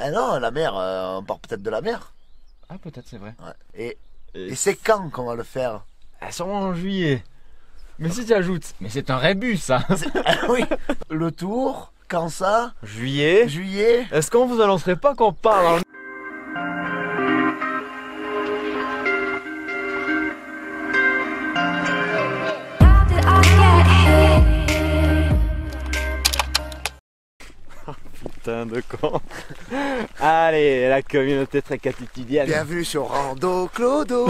Ah non, la mer, on part peut-être de la mer. Ah, peut-être, c'est vrai. Ouais. Et c'est quand qu'on va le faire? Ah, sûrement en juillet. Mais si tu ajoutes, mais c'est un rébus ça. Ah oui. Le tour, quand ça? Juillet. Juillet. Est-ce qu'on vous annoncerait pas qu'on part dans le... Putain de con. Allez, la communauté très quotidienne. Bienvenue sur Rando Clodo.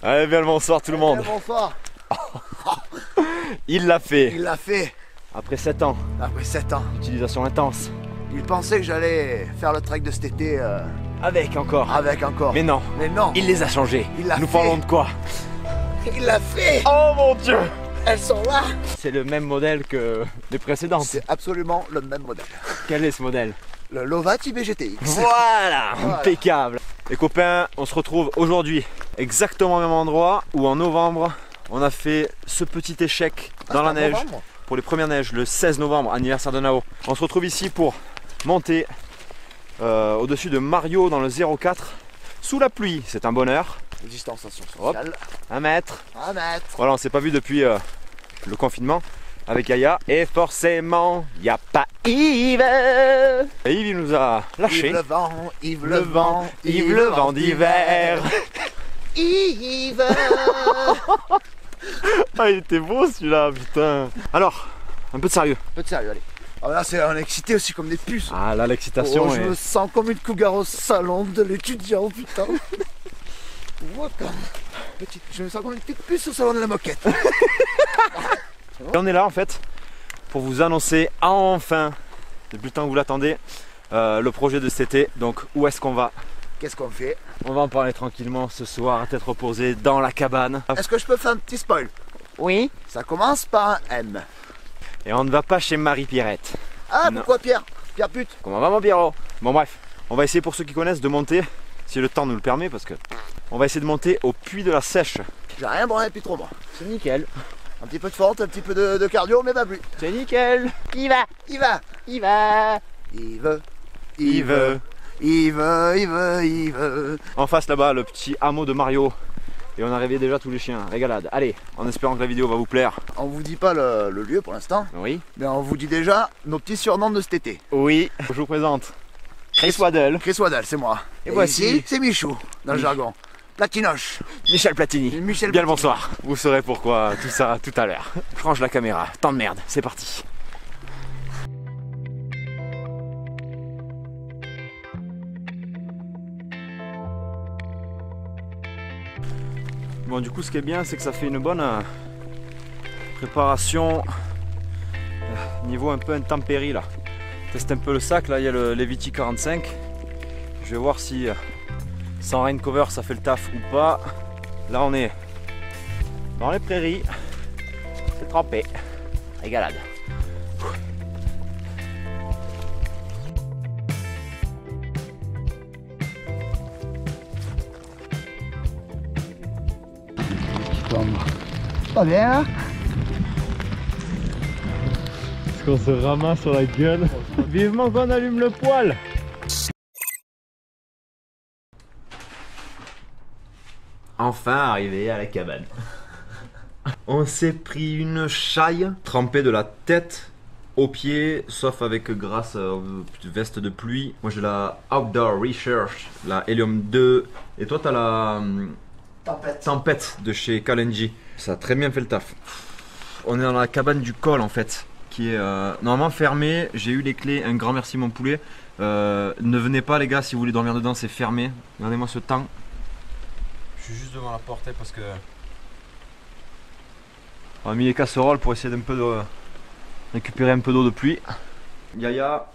Allez, bien le bonsoir tout le monde. Bonsoir. Il l'a fait. Il l'a fait Après 7 ans après 7 ans. d'utilisation intense. Il pensait que j'allais faire le trek de cet été Avec encore. avec encore. Mais non, Mais non. il les a changés. Il l'a Nous fait. parlons de quoi? Il l'a fait. Oh mon dieu! Elles sont là. C'est le même modèle que les précédentes. C'est absolument le même modèle. Quel est ce modèle? Le Lovati BGTX. Voilà, Voilà. impeccable. Les copains, on se retrouve aujourd'hui exactement au même endroit où en novembre, on a fait ce petit échec dans la neige pour les premières neiges le 16 novembre, anniversaire de Nao. On se retrouve ici pour monter au-dessus de Mario dans le 04 sous la pluie. C'est un bonheur. Distanciation sociale. 1 mètre. 1 mètre. Voilà, on s'est pas vu depuis le confinement avec Yaya. Et forcément, il n'y a pas Yves. Et Yves, il nous a lâché. Yves le vent, Yves Le vent, Yves le vent d'hiver. Yves. Ah, il était beau celui-là, putain. Alors, un peu de sérieux. Un peu de sérieux, allez. Ah là, on est excité aussi comme des puces. Ah là, l'excitation Oh, je est... me sens comme une cougar au salon de l'étudiant, putain. Moi, je me sens comme une petite puce au salon de la moquette. Et on est là en fait pour vous annoncer enfin, depuis le temps que vous l'attendez, le projet de cet été. Donc où est-ce qu'on va? Qu'est-ce qu'on fait? On va en parler tranquillement ce soir à tête reposée dans la cabane. Est-ce que je peux faire un petit spoil? Oui. Ça commence par un M. Et on ne va pas chez Marie-Pierrette. Ah, Non. pourquoi Pierre? Pierre pute. Comment va mon Pierrot? Bon bref, on va essayer pour ceux qui connaissent de monter, si le temps nous le permet, parce que on va essayer de monter au puits de la Sèche. J'ai rien branlé depuis trop moi. C'est nickel. Un petit peu de forte, un petit peu de cardio, mais pas plus. C'est nickel. Il va. Il va. Il veut. Il veut. Il veut. En face là-bas, le petit hameau de Mario. Et on a réveillé déjà tous les chiens. Régalade. Allez, en espérant que la vidéo va vous plaire. On vous dit pas le lieu pour l'instant, Oui. mais on vous dit déjà nos petits surnoms de cet été. Oui. Je vous présente Chris Waddle, Chris Waddle, c'est moi. Et voici- ici, c'est Michou, dans le jargon. Platinoche. Michel Platini. Michel Bien le Platini. bonsoir. Vous saurez pourquoi tout ça tout à l'heure. Je range la caméra. Tant de merde. C'est parti. Bon, du coup, ce qui est bien, c'est que ça fait une bonne préparation niveau un peu intempérie là. Teste un peu le sac. Là, il y a le Leviti 45. Je vais voir si sans rain cover ça fait le taf ou pas. Là, on est dans les prairies. C'est trempé. Régalade. Pas bien, hein? Est-ce qu'on se ramasse sur la gueule? Vivement qu'on allume le poêle. Enfin arrivé à la cabane. On s'est pris une chaille trempée de la tête aux pieds, sauf avec grâce à une veste de pluie. Moi j'ai la Outdoor Research, la Helium 2, et toi t'as la Tempête de chez Kalenji. Ça a très bien fait le taf. On est dans la cabane du col en fait, qui est normalement fermée. J'ai eu les clés, un grand merci mon poulet. Ne venez pas les gars si vous voulez dormir dedans, c'est fermé. Regardez-moi ce temps. Je suis juste devant la porte parce que... On a mis les casseroles pour essayer d'un peu de récupérer un peu d'eau de pluie. Yaya,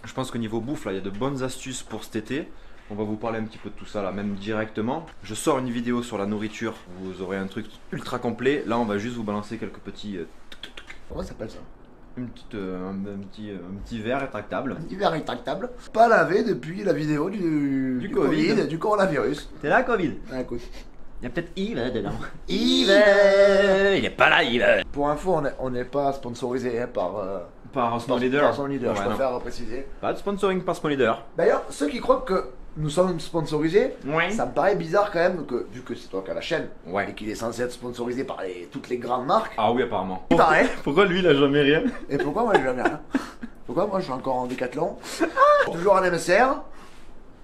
je pense qu'au niveau bouffe là, il y a de bonnes astuces pour cet été. On va vous parler un petit peu de tout ça là, même directement. Je sors une vidéo sur la nourriture, vous aurez un truc ultra complet. Là, on va juste vous balancer quelques petits... Comment ça s'appelle ça? un petit verre rétractable. Un petit verre rétractable. Pas lavé depuis la vidéo du Covid, du coronavirus. T'es là, Covid? Ah, écoute. Il y a peut-être Yves dedans. Yves. Il est pas là, Yves. Pour info, on n'est pas sponsorisé hein, par Small Leader. Par son leader, Ouais, je non. préfère préciser. Pas de sponsoring par Small Leader. D'ailleurs, ceux qui croient que nous sommes sponsorisés, Ouais. ça me paraît bizarre quand même que, vu que c'est toi qui as la chaîne, Ouais. et qu'il est censé être sponsorisé par toutes les grandes marques, Ah oui, apparemment. il paraît. Pourquoi lui, il a jamais rien? Et pourquoi moi j'ai jamais rien? Pourquoi moi je suis encore en Décathlon? Toujours en MSR,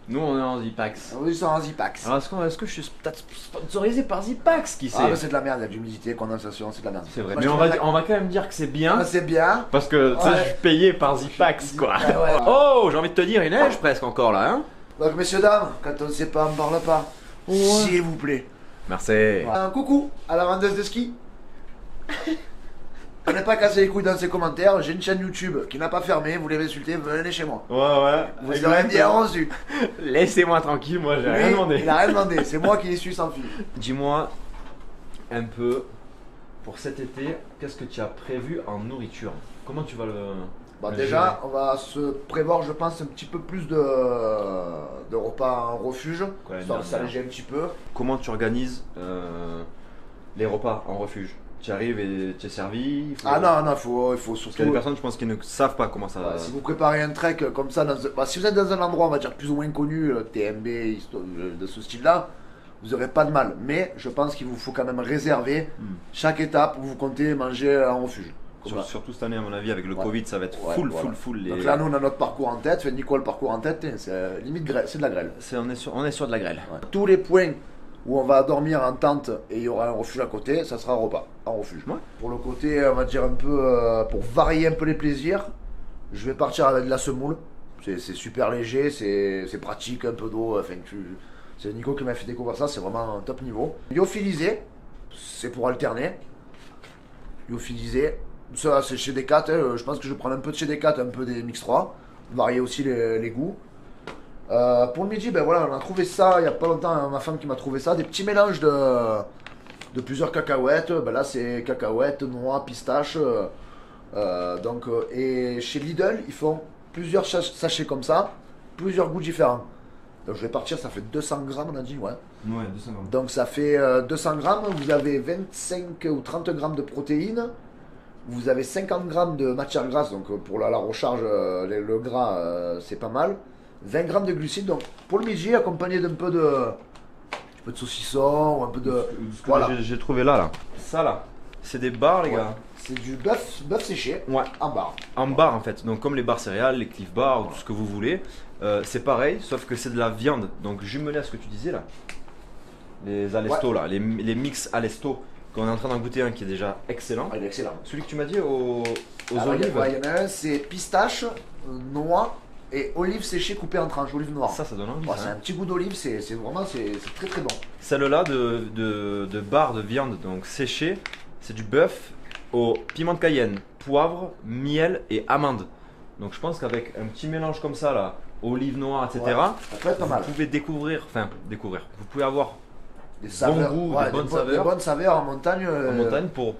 Nous, on est en Zipax. oui, c'est en Zipax. Alors, est-ce que je suis peut-être sponsorisé par Zipax? Qui sait? Ah, mais c'est de la merde, il y a de l'humidité, condensation, c'est de la merde. C'est vrai. Moi, Mais je on trouve va quand même dire que c'est bien. Ah, c'est bien. Parce que tu sais, Ouais. je suis payé par Zipax, quoi. Ouais, ouais. Oh, j'ai envie de te dire, il neige presque encore là, hein? Donc, messieurs, dames, quand on ne sait pas, on ne parle pas. S'il vous plaît. Merci. Un coucou à la vendeuse de ski. On n'est pas cassé les couilles dans ses commentaires. J'ai une chaîne YouTube qui n'a pas fermé. Vous voulez m'insulter, venez chez moi. Ouais. Vous aurez bien reçu. Laissez-moi tranquille, moi j'ai rien Lui, demandé. il a rien demandé. C'est moi qui les suis sans fil. Dis-moi un peu, pour cet été, qu'est-ce que tu as prévu en nourriture? Comment tu vas le... Bon, le déjà, gérer on va se prévoir, je pense, un petit peu plus de repas en refuge. Quoi, Histoire de dernière. s'alléger un petit peu. Comment tu organises les repas en refuge? Tu arrives et tu es servi? Il faut- Ah non, il faut Parce qu'il y a des surtout. personnes, je pense, qui ne savent pas comment ça... Ouais, si vous préparez un trek comme ça, si vous êtes dans un endroit, on va dire plus ou moins connu, TMB, de ce style-là, vous n'aurez pas de mal. Mais je pense qu'il vous faut quand même réserver chaque étape où vous comptez manger en refuge. Comme ça. Surtout cette année, à mon avis, avec le Ouais. Covid, ça va être Ouais, full, voilà. full. Les... Donc là, nous, on a notre parcours en tête. Fait Nico, le parcours en tête, c'est limite c'est de la grêle. on est sur de la grêle. Ouais. Tous les points où on va dormir en tente et il y aura un refuge à côté, ça sera un repas en refuge. Ouais. Pour le côté, on va dire un peu, pour varier un peu les plaisirs, je vais partir avec de la semoule. C'est super léger, c'est pratique, un peu d'eau. Enfin, c'est Nico qui m'a fait découvrir ça, c'est vraiment un top niveau. Lyophilisé, c'est pour alterner. Lyophilisé, ça c'est chez Decat. Je pense que je vais prendre un peu de chez Decat, un peu des Mix 3, varier aussi les goûts. Pour le midi, ben voilà, on a trouvé ça il n'y a pas longtemps, ma femme qui m'a trouvé ça, des petits mélanges de plusieurs cacahuètes. Ben là, c'est cacahuètes, noix, pistaches. Et chez Lidl, ils font plusieurs sachets comme ça, plusieurs goûts différents. Donc je vais partir, ça fait 200 grammes, on a dit, ouais. Ouais, 200 grammes. Donc ça fait 200 grammes, vous avez 25 ou 30 grammes de protéines, vous avez 50 grammes de matière grasse, donc pour la recharge, le gras, c'est pas mal. 20 grammes de glucides, donc pour le midi, accompagné d'un peu de saucisson ou un peu de... Ce que Voilà. j'ai trouvé là. Ça là, c'est des bars, les Ouais. gars. C'est du bœuf séché Ouais. en barre. En bar en fait, donc comme les bars céréales, les Cliff Bars, ou tout ce que vous voulez, c'est pareil, sauf que c'est de la viande. Donc jumelé à ce que tu disais là, les Alesto là, les mix Alesto, qu'on est en train d'en goûter un qui est déjà excellent. Ah, il est excellent. Celui que tu m'as dit aux Alors, olives, il y en a un, c'est pistache, noix et olives séchées coupées en tranches, olives noires. ça donne envie. Ouais, ça, c'est hein. un petit goût d'olive, c'est vraiment c'est très très bon. Celle-là de bar de viande, donc séchée, c'est du bœuf au piment de Cayenne, poivre, miel et amande. Donc je pense qu'avec un petit mélange comme ça là, olive noire, etc. Ouais, ça peut être pas mal. Vous pouvez découvrir. Vous pouvez avoir Des saveurs, goût, ouais, des bonnes des saveurs. bonnes saveurs en montagne. en montagne pour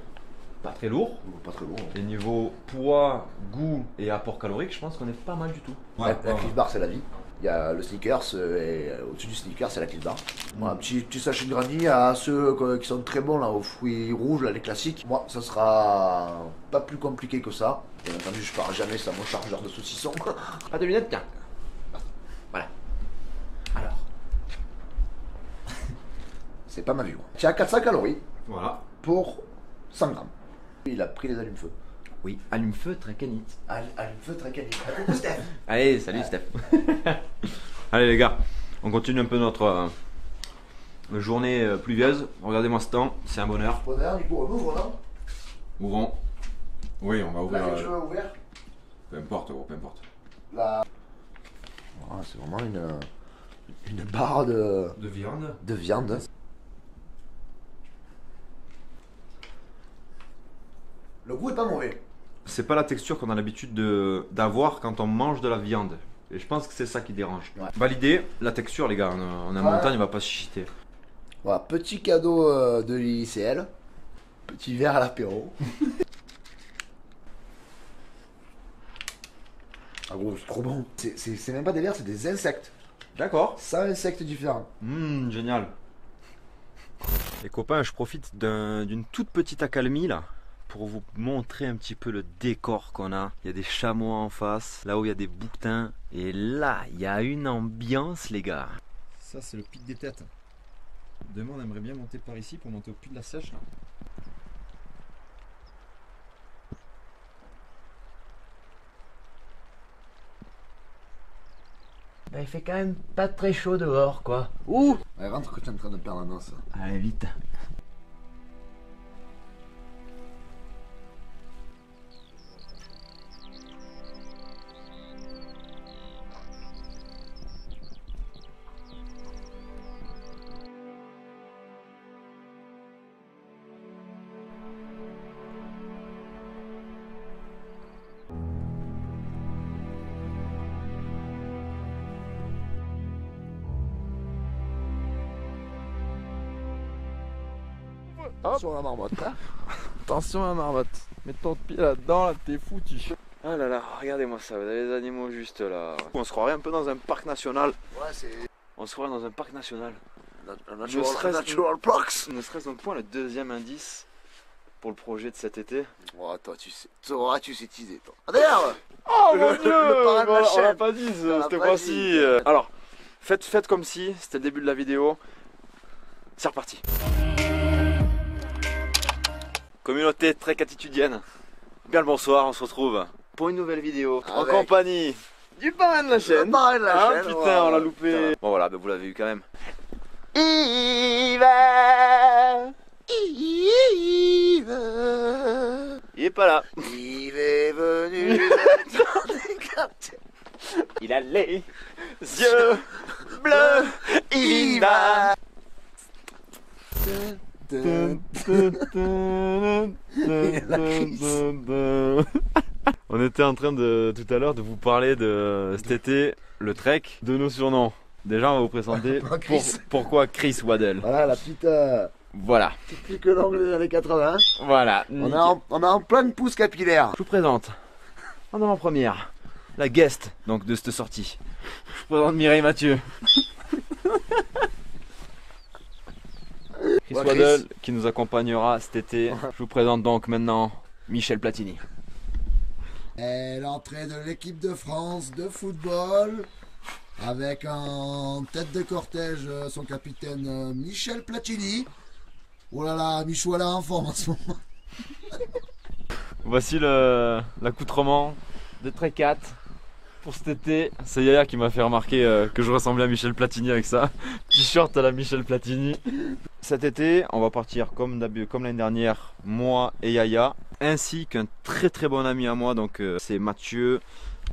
pas très lourd. Pas très bon. Et niveau poids, goût et apport calorique, je pense qu'on est pas mal du tout. La Cliff Bar, c'est la vie. Il y a le Snickers et au-dessus du Snickers, c'est la Cliff Bar. Moi, un petit sachet de granny à ceux qui sont très bons là, aux fruits rouges, là, les classiques. Moi, ça sera pas plus compliqué que ça. Bien entendu, je pars jamais sans mon chargeur de saucisson. Ah, 2 minutes, tiens. Voilà. Alors. C'est pas ma vue. Tu as 400 calories Voilà. pour 100 grammes. Il a pris les allumes-feu. Oui, allume-feu, très canite. Allume-feu très quali. Coucou Steph. Allez, salut Steph. Allez les gars, on continue un peu notre journée pluvieuse. Regardez-moi ce temps, c'est un bonheur. Bonheur, du coup, on ouvre, non? Ouvrons. Oui, on va ouvrir. Là, tu veux ouvrir? Peu importe, gros, peu importe. Là. Ah, c'est vraiment une barre de viande. viande. Le goût est pas mauvais. C'est pas la texture qu'on a l'habitude d'avoir quand on mange de la viande. Et je pense que c'est ça qui dérange. Ouais. Validé, la texture les gars, on est en Ouais. montagne, on va pas se chiter. Voilà, petit cadeau de l'ICL. Petit verre à l'apéro. Ah gros, c'est trop bon. C'est même pas des vers, c'est des insectes. D'accord. 100 insectes différents. Génial. Les copains, je profite d'une toute petite accalmie là pour vous montrer un petit peu le décor qu'on a. Il y a des chamois en face, là où il y a des bouquetins. Et là, il y a une ambiance, les gars. Ça, c'est le pic des têtes. Demain, on aimerait bien monter par ici pour monter au puits de la Sèche, là. Bah, il fait quand même pas très chaud dehors, quoi. Ouh! Allez, rentre que tu es en train de perdre un os. Allez, vite. Sur la marmotte. Hein. Attention à la marmotte. Mets ton pied là-dedans, là, t'es foutu. Ah là là, regardez-moi ça, vous avez les animaux juste là. On se croirait un peu dans un parc national. Ouais, c'est. On se croirait dans un parc national. Natural Parks. Ne serait-ce donc point le deuxième indice pour le projet de cet été. Oh, toi, tu sais. Tu sais teaser, toi. Ah, d'ailleurs! Oh mon Dieu, le parrain de la On l'a chaîne. pas dit On l'a cette pas fois-ci. dit. Alors, faites comme si c'était le début de la vidéo. C'est reparti. Communauté Trek attitudienne. Bien le bonsoir, on se retrouve pour une nouvelle vidéo en Avec compagnie du parrain de la chaîne. Le parrain de la Ah, chaîne. putain, voilà. on l'a loupé. Putain. Bon voilà, vous l'avez eu quand même. Yves. Il est pas là. Yves est venu dans les quartiers. Il a les yeux bleus. Il y va. On était en train de tout à l'heure de vous parler de cet été, le trek, de nos surnoms. Déjà, on va vous présenter Chris. pourquoi Chris Waddell. Voilà la petite Voilà, plus que l'angle des années 80. voilà. On est en pleine pousse capillaire. Je vous présente en avant-première la guest donc de cette sortie. Je vous présente Mireille Mathieu. Chris Ouais, Waddell qui nous accompagnera cet été. Je vous présente donc maintenant Michel Platini. Et l'entrée de l'équipe de France de football avec en tête de cortège son capitaine Michel Platini. Oh là là, Michou là en forme en ce moment. Voici l'accoutrement de Trek 4 pour cet été. C'est Yaya qui m'a fait remarquer que je ressemblais à Michel Platini avec ça. T-shirt à la Michel Platini. Cet été, on va partir comme l'année dernière, moi et Yaya, ainsi qu'un très bon ami à moi, donc c'est Mathieu.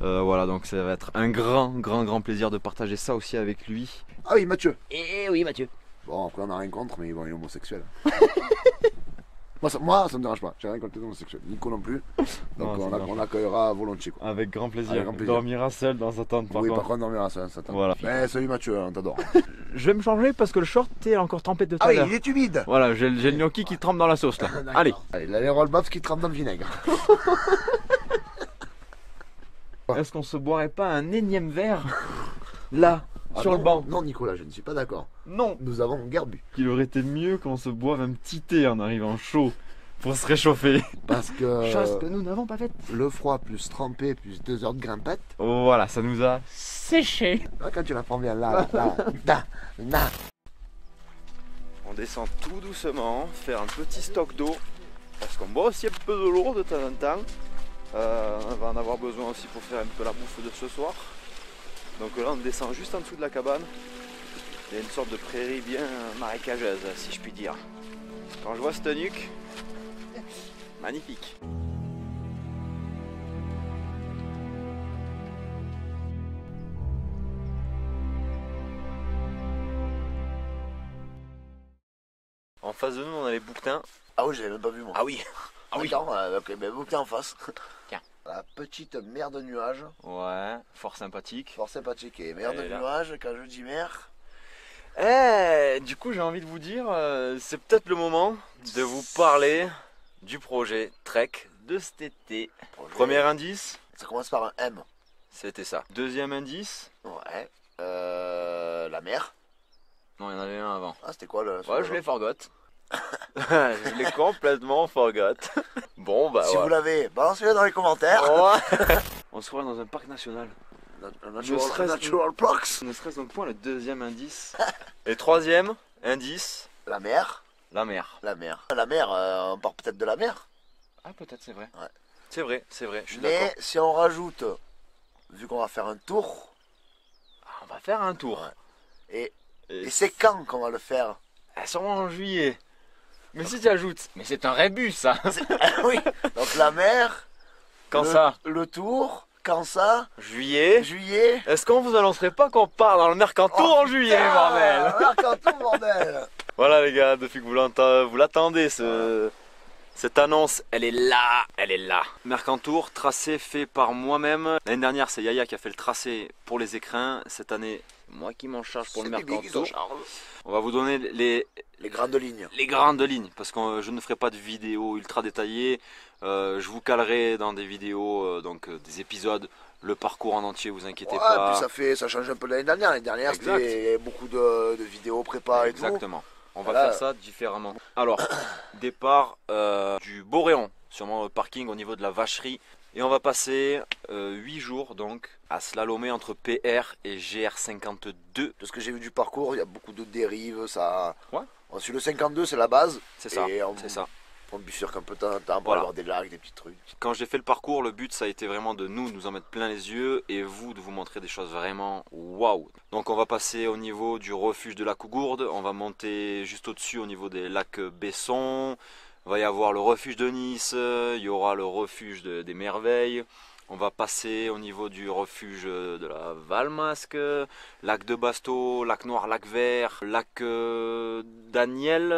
Voilà, donc ça va être un grand plaisir de partager ça aussi avec lui. Ah oui, Mathieu. Eh oui, Mathieu. Bon, après, on n'a rien contre, mais bon, il est homosexuel. Moi, ça me dérange pas. J'ai rien contre les homosexuels. Nico non plus. Donc, Non, on l'accueillera volontiers. Quoi. Avec grand plaisir. Avec grand plaisir. Dormira seul dans sa tente par Oui, contre. par contre, on verra ça. Ça Voilà. Mais salut Mathieu, on t'adore. Je vais me changer parce que le short est encore trempé de tout Ah à oui, l'heure. il est humide. Voilà, j'ai le gnocchi qui trempe dans la sauce là. D'accord. Allez. Allez, là, les roll-bobs qui trempent dans le vinaigre. Est-ce qu'on se boirait pas un énième verre là, Ah sur non, le banc? Non, Nicolas, je ne suis pas d'accord. Non. Nous avons guère bu. Il aurait été mieux qu'on se boive un petit thé en arrivant chaud pour se réchauffer. Parce que Chose que nous n'avons pas faite. le froid plus trempé plus 2 heures de grimpette. Voilà, ça nous a séché. Là, quand tu la prends bien là, là. On descend tout doucement, faire un petit stock d'eau. Parce qu'on boit aussi un peu de l'eau de temps en temps. On va en avoir besoin aussi pour faire un peu la bouffe de ce soir. Donc là on descend juste en dessous de la cabane. Il y a une sorte de prairie bien marécageuse si je puis dire. Quand je vois cette nuque, magnifique. En face de nous on a les bouquetins. Ah oui, j'avais même pas vu moi. Ah oui. Ah oui. D'accord, ok, ben vous en face. Tiens. La petite mer de nuages. Ouais, fort sympathique. Fort sympathique. Et mer Elle de est là. nuages, quand je dis mer. Du coup j'ai envie de vous dire, c'est peut-être le moment de vous parler du projet Trek de cet été. Premier indice, Ça commence par un M. c'était ça. Deuxième indice, Ouais. La mer. non il y en avait un avant. Ah, c'était quoi le. Ouais je l'ai forgot. Je l'ai complètement forgot. Bon, bah Si vous voilà. l'avez, balancez-le dans les commentaires. Ouais. On se croit dans un parc national. Natural Parks. Ne serait-ce donc point le deuxième indice. Et troisième indice, La mer. la mer. La mer. La mer, on part peut-être de la mer. Ah, peut-être, c'est vrai. Ouais. C'est vrai, je suis d'accord. Mais si on rajoute, vu qu'on va faire un tour, Ah, on va faire un tour. et Et c'est quand qu'on va le faire? sûrement en juillet. Mais si tu ajoutes, mais c'est un rébus ça. Oui. Donc la mer. Quand le- ça Le tour. Quand ça? Juillet. Juillet. Est-ce qu'on vous annoncerait pas qu'on part dans le Mercantour en juillet, bordel? Mercantour, bordel. Voilà les gars, depuis que vous l'attendez, cette annonce, elle est là, elle est là. Mercantour, tracé fait par moi-même. L'année dernière, c'est Yaya qui a fait le tracé pour les écrins. Cette année, moi qui m'en charge pour le C'est Bibi qui s'en Mercantour. charge. On va vous donner Les grandes lignes. les grandes lignes, parce que je ne ferai pas de vidéos ultra détaillées. Je vous calerai dans des vidéos, des épisodes, le parcours en entier, vous inquiétez Ouais, pas. puis ça change un peu de l'année dernière. L'année dernière, Exact. c'était beaucoup de vidéos prépa et tout. Exactement. On va Voilà. faire ça différemment. Alors, départ du Boréon, sûrement au parking au niveau de la vacherie. Et on va passer 8 jours donc à slalomer entre PR et GR52. De ce que j'ai vu du parcours, il y a beaucoup de dérives. Ça... Ouais. Sur le 52, c'est la base. C'est ça, Et c'est ça. On bifurque un peu de temps en temps pour Voilà. avoir des lacs, des petits trucs. Quand j'ai fait le parcours, le but ça a été vraiment de nous en mettre plein les yeux et vous de vous montrer des choses vraiment waouh. Donc on va passer au niveau du refuge de la Cougourde, on va monter juste au-dessus au niveau des lacs Besson, il va y avoir le refuge de Nice, il y aura le refuge des Merveilles, on va passer au niveau du refuge de la Valmasque, lac de Basto, lac Noir, lac Vert, lac Daniel.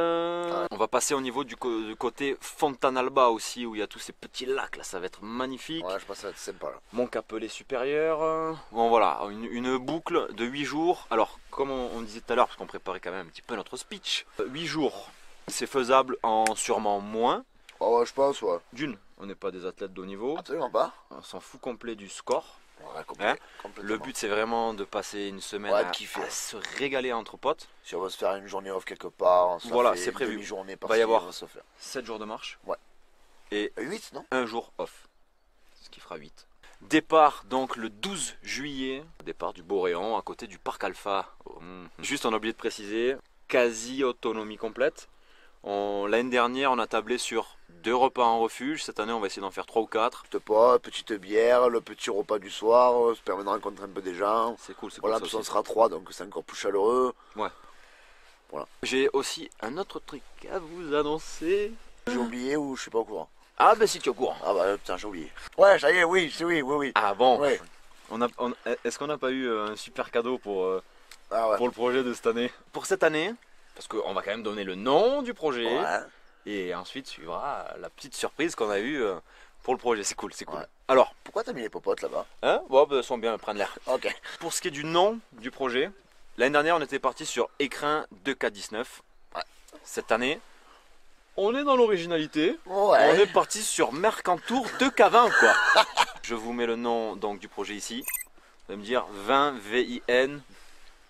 On va passer au niveau du côté Fontanalba aussi, où il y a tous ces petits lacs là, ça va être magnifique. Ouais, je pense que ça va être sympa là. Mont Capelet supérieur. Bon voilà, une boucle de 8 jours. Alors, comme on disait tout à l'heure, parce qu'on préparait quand même un petit peu notre speech, 8 jours, c'est faisable en sûrement moins. Ouais, je pense, ouais. D'une, on n'est pas des athlètes de haut niveau, Absolument pas. on s'en fout complet du score. Ouais, Hein complètement. Le but c'est vraiment de passer une semaine Ouais, à, kiffer. à se régaler entre potes. Si on veut se faire une journée off quelque part, on se Voilà, fait c'est une prévu. demi-journée par Va y avoir- on va se faire. 7 jours de marche. Ouais. Et 8, non? un jour off. Ce qui fera 8. Départ donc le 12 juillet. Départ du Boréon à côté du Parc Alpha. Juste on a oublié de préciser, quasi autonomie complète. L'année dernière on a tablé sur 2 repas en refuge. Cette année on va essayer d'en faire 3 ou 4. Petite bière, le petit repas du soir, ça permet de rencontrer un peu des gens. C'est cool, c'est Voilà, cool. puis Ça on aussi. sera 3, donc c'est encore plus chaleureux. J'ai aussi un autre truc à vous annoncer. J'ai oublié ou je suis pas au courant. Ah ben si tu es au courant. Ah bah putain, j'ai oublié. Ouais, ça y est, oui, oui. Ah bon, Ouais. Est-ce qu'on n'a pas eu un super cadeau pour Ah ouais. le projet de cette année? Pour cette année, parce qu'on va quand même donner le nom du projet, Ouais. et ensuite suivra la petite surprise qu'on a eue pour le projet. C'est cool, c'est cool. Ouais. Alors, Pourquoi t'as mis les popotes là-bas? hein, bon, bah, sont bien, prendre l'air. Ok. Pour ce qui est du nom du projet, l'année dernière on était parti sur Écrin 2K19. Ouais. Cette année, on est dans l'originalité. On Ouais. est parti sur Mercantour 2K20 quoi. Je vous mets le nom donc du projet ici. Vous allez me dire 20 VIN.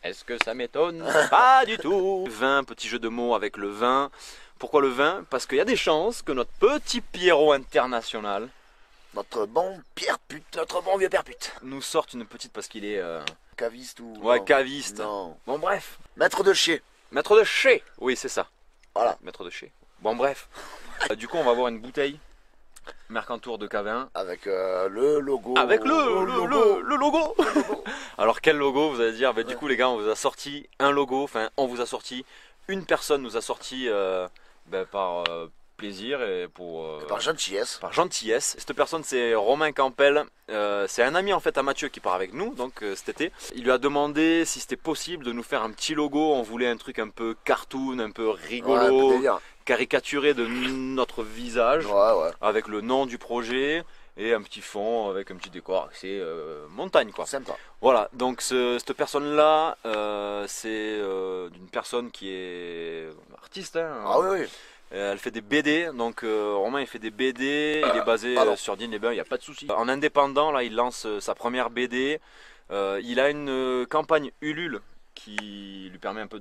Est-ce que ça m'étonne? Pas du tout. 20, petit jeu de mots avec le vin. Pourquoi le vin? Parce qu'il y a des chances que notre petit Pierrot international Notre bon Pierre pute, notre bon vieux Pierre pute. nous sorte une petite parce qu'il est Caviste ou. ouais non. caviste. Non. Bon bref, Maître de chier. maître de chez. Oui c'est ça. Voilà. Maître de chez. Bon bref. Du coup on va avoir une bouteille Mercantour 2K20. Avec le logo. Avec le logo. Alors quel logo? Vous allez dire, bah, du coup les gars on vous a sorti un logo, enfin on vous a sorti, une personne nous a sorti par plaisir et Par gentillesse. par gentillesse. Cette personne c'est Romain Campbell, c'est un ami en fait à Mathieu qui part avec nous donc cet été. Il lui a demandé si c'était possible de nous faire un petit logo, on voulait un truc un peu cartoon, un peu Ouais, un peu rigolo, délire. caricaturé de notre visage Ouais. avec le nom du projet et un petit fond avec un petit décor axé montagne quoi. Sympa. Voilà, donc cette personne là c'est d'une personne qui est artiste hein. Ah oui. Elle fait des BD, donc Romain il fait des BD, il est basé pardon. sur Digne-les-Bains, il n'y a pas de souci. En indépendant là il lance sa première BD, il a une campagne Ulule qui lui permet un peu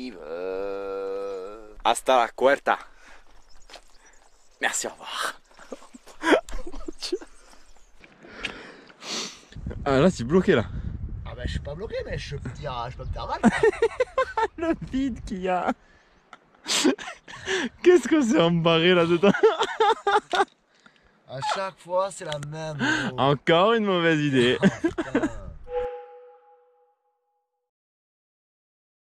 Hasta la cuerta. Merci, au revoir. Ah là, tu es bloqué là. Ah ben je suis pas bloqué, mais je peux me faire mal. Le vide qu'il y a. Qu'est-ce qu'on s'est embarré là-dedans? À chaque fois, c'est la même. Encore une mauvaise idée. Oh, putain.